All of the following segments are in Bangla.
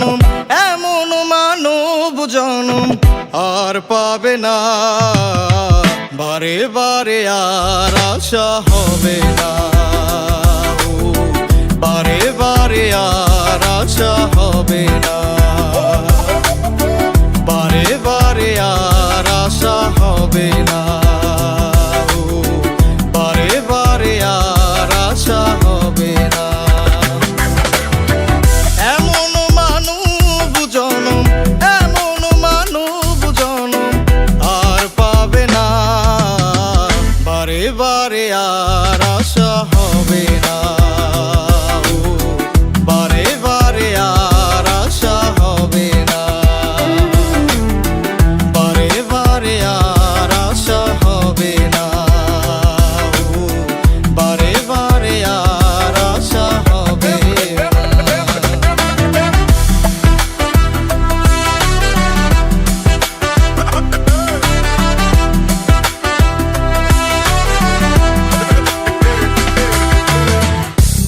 জনম এমন মানব জনম আর পাবে না, বারে বারে আর আশা হবে না, বারে বারে আর আশা হবে না, বারে বারে আর আশা হবে না, বারে বারে আর আশা হবে না। এমন মানব জনম এমন মানব জনম আর পাবে না, বারে বারে আর আশা হবে না, বারে বারে আর আশা হবে না, বারে বারে আর আশা হবে না, বারে বারে আর আশা হবে না।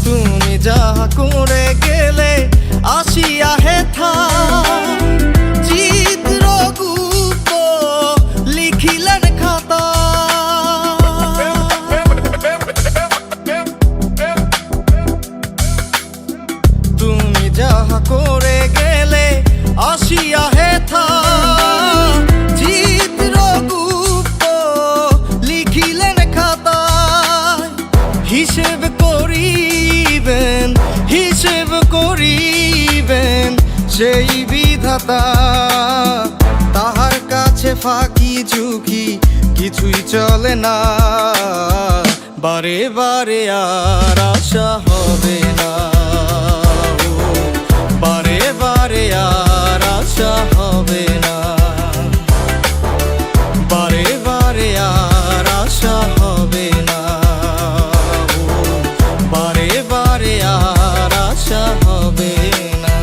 তুমি যাহা করে গেলে আসিয়া হেথা, চিত্রগুপ্ত লিখিলেন খাতা, তুমি যাহা করে গেলে আসিয়া হেথা, চিত্রগুপ্ত লিখিলেন খাতায়, হিসেব করিবেন হিসেব করিবেন সেই বিধাতা, তাহার কাছে ফাঁকি ঝুঁকি কিছুই চলে না, বারে বারে আর আশা হবে না, বারে বারে আর আশা হবে না, বারে বারে আর আশা হবে না, বারে বারে আর আশা হবে না।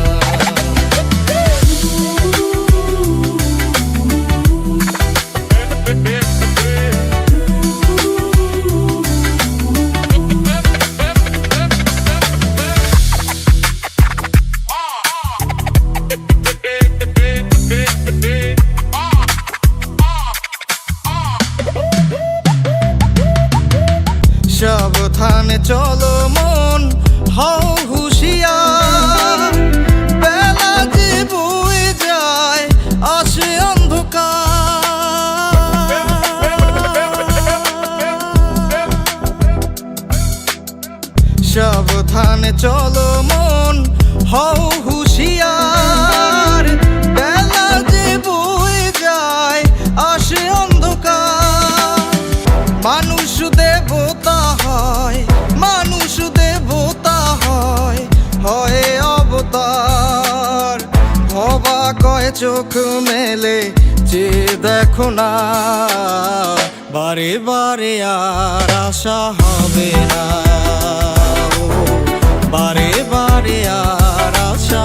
সাবধানে চলো মন হও হুঁশিয়ার, বেলা যে বয়ে যায় আসে অন্ধকার, সাবধানে চলো মন হও হুঁশিয়ার, বেলা যে বয়ে যায় আসে অন্ধকার, মানুষ দেবতা হয় মানুষ দেবতা হয় হয় অবতার, ভবা কয় চোখ মেলে যে দেখো না, বারে বারে আর আশা হবে না, বারে বারে আর আশা